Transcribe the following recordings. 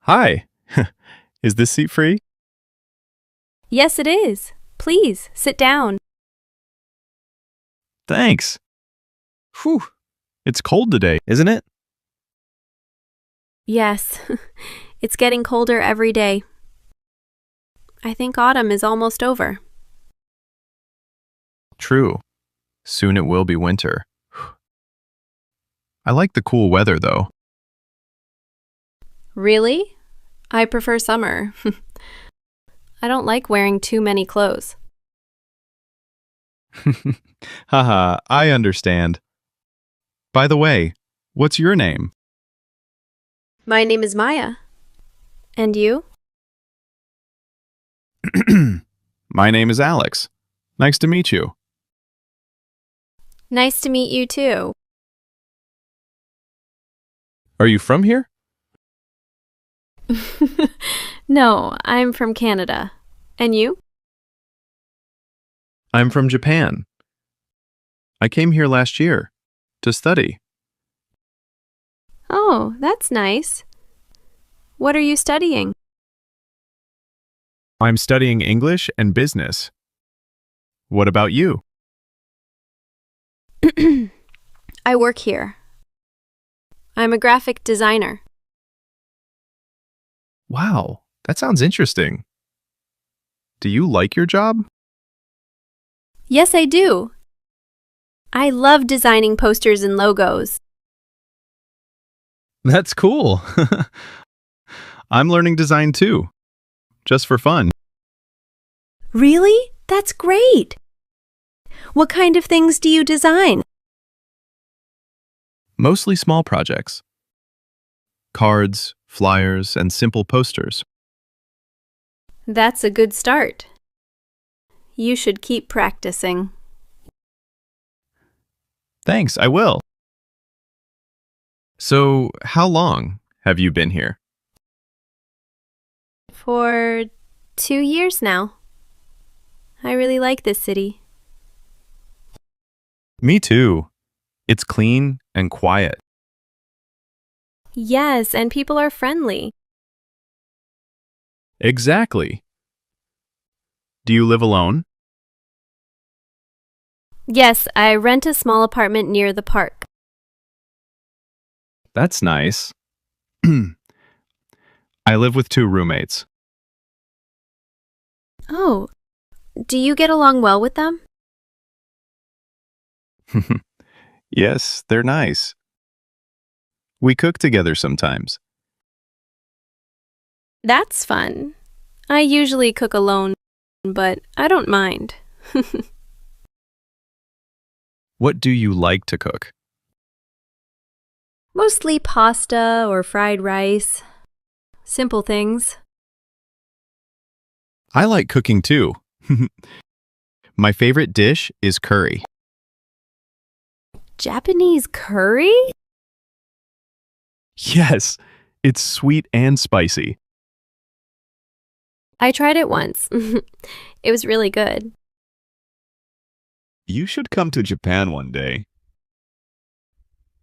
Hi. Is this seat free? Yes, it is. Please, sit down. Thanks. Whew. It's cold today, isn't it? Yes, it's getting colder every day. I think autumn is almost over. True. Soon it will be winter. I like the cool weather, though. Really? I prefer summer. I don't like wearing too many clothes. Haha, I understand. By the way, what's your name? My name is Maya. And you? My name is Alex. Nice to meet you. Nice to meet you too. Are you from here? No, I'm from Canada. And you? I'm from Japan. I came here last year to study. Oh, that's nice. What are you studying? I'm studying English and business. What about you? I work here. I'm a graphic designer. Wow, that sounds interesting. Do you like your job? Yes, I do. I love designing posters and logos. That's cool. I'm learning design too, just for fun. Really? That's great. What kind of things do you design? Mostly small projects. Cards, flyers, and simple posters. That's a good start. You should keep practicing. Thanks, I will. So, how long have you been here? For 2 years now. I really like this city. Me too. It's clean and quiet. Yes, and people are friendly. Exactly. Do you live alone? Yes, I rent a small apartment near the park. That's nice. I live with two roommates. Oh, do you get along well with them? Yes, they're nice. We cook together sometimes. That's fun. I usually cook alone, but I don't mind. What do you like to cook? Mostly pasta or fried rice. Simple things. I like cooking too. My favorite dish is curry. Japanese curry? Yes, it's sweet and spicy. I tried it once. It was really good. You should come to Japan one day.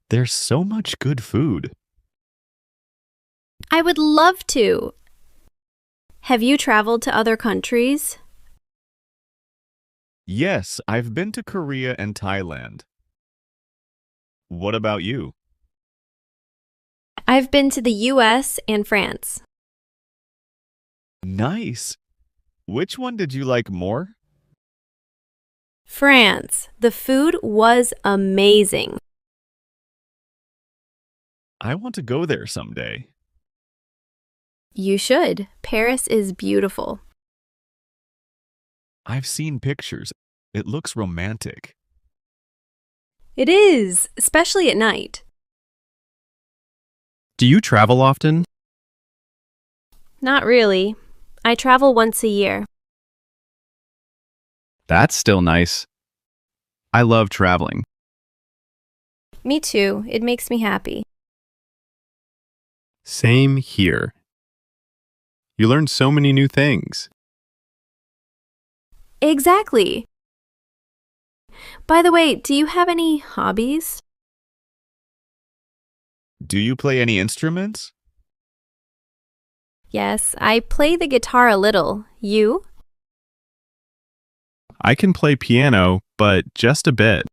There's so much good food. I would love to. Have you traveled to other countries? Yes, I've been to Korea and Thailand. What about you? I've been to the US and France. Nice. Which one did you like more? France. The food was amazing. I want to go there someday. You should. Paris is beautiful. I've seen pictures. It looks romantic. It is, especially at night. Do you travel often? Not really. I travel once a year. That's still nice. I love traveling. Me too. It makes me happy. Same here. You learn so many new things. Exactly. By the way, do you have any hobbies? Do you play any instruments? Yes, I play the guitar a little. You? I can play piano, but just a bit.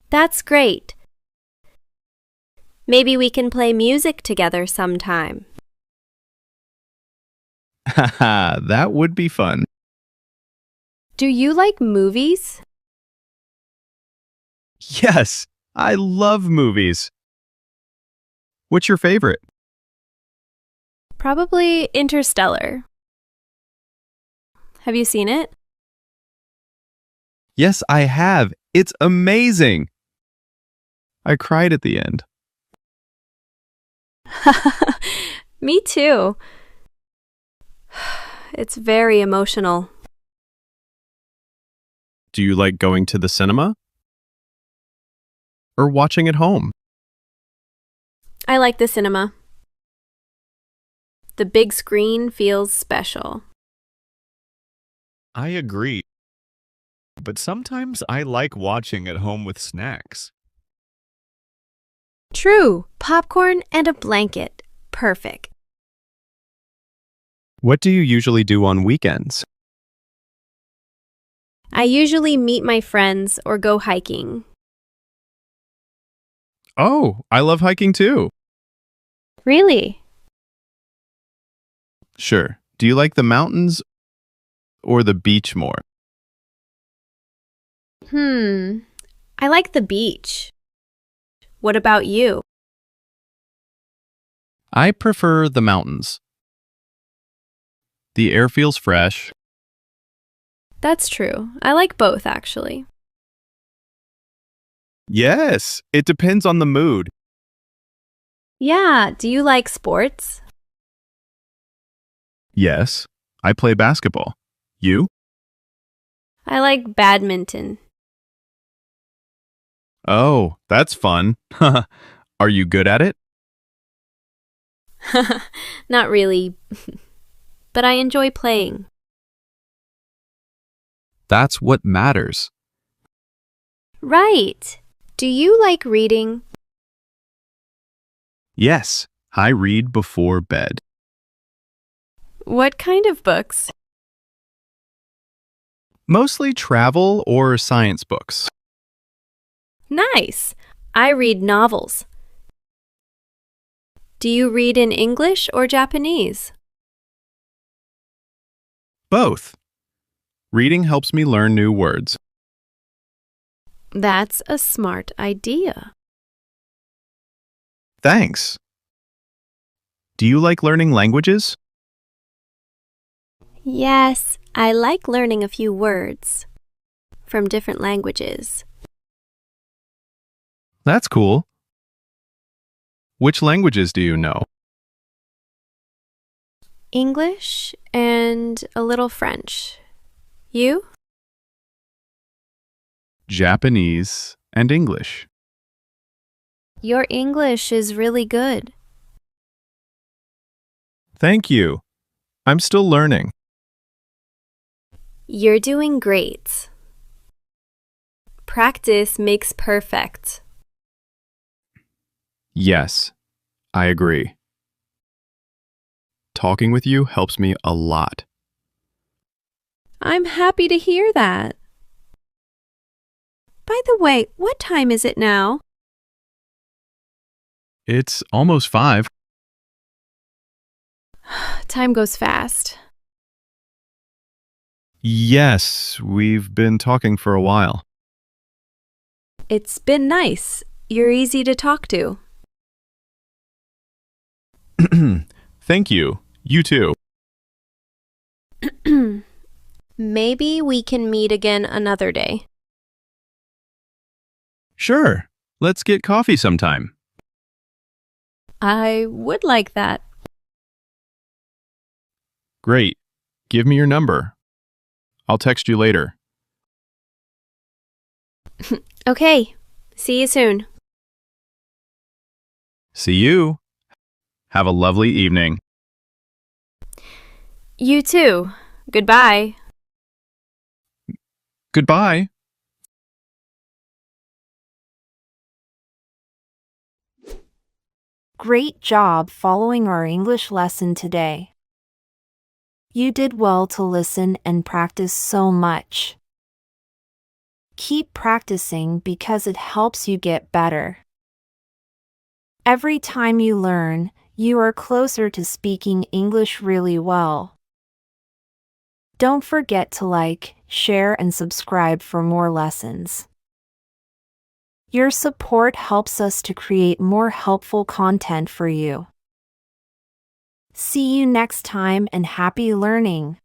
That's great. Maybe we can play music together sometime. Haha, that would be fun. Do you like movies? Yes, I love movies. What's your favorite? Probably Interstellar. Have you seen it? Yes, I have. It's amazing. I cried at the end. Me too. It's very emotional. Do you like going to the cinema? Or watching at home? I like the cinema. The big screen feels special. I agree. But sometimes I like watching at home with snacks. True. Popcorn and a blanket. Perfect. What do you usually do on weekends? I usually meet my friends or go hiking. Oh, I love hiking too. Really? Sure. Do you like the mountains or the beach more? I like the beach. What about you? I prefer the mountains. The air feels fresh. That's true. I like both, actually. Yes, it depends on the mood. Yeah, do you like sports? Yes, I play basketball. You? I like badminton. Oh, that's fun. Are you good at it? Not really, but I enjoy playing. That's what matters. Right. Do you like reading? Yes, I read before bed. What kind of books? Mostly travel or science books. Nice. I read novels. Do you read in English or Japanese? Both. Reading helps me learn new words. That's a smart idea. Thanks. Do you like learning languages? Yes, I like learning a few words from different languages. That's cool. Which languages do you know? English and a little French. You? Japanese and English. Your English is really good. Thank you. I'm still learning. You're doing great. Practice makes perfect. Yes, I agree. Talking with you helps me a lot. I'm happy to hear that. By the way, what time is it now? It's almost 5. Time goes fast. Yes, we've been talking for a while. It's been nice. You're easy to talk to. Thank you. You too. Maybe we can meet again another day. Sure. Let's get coffee sometime. I would like that. Great. Give me your number. I'll text you later. Okay. See you soon. See you. Have a lovely evening. You too. Goodbye. Goodbye. Great job following our English lesson today. You did well to listen and practice so much. Keep practicing because it helps you get better. Every time you learn, you are closer to speaking English really well. Don't forget to like, share, and subscribe for more lessons. Your support helps us to create more helpful content for you. See you next time and happy learning!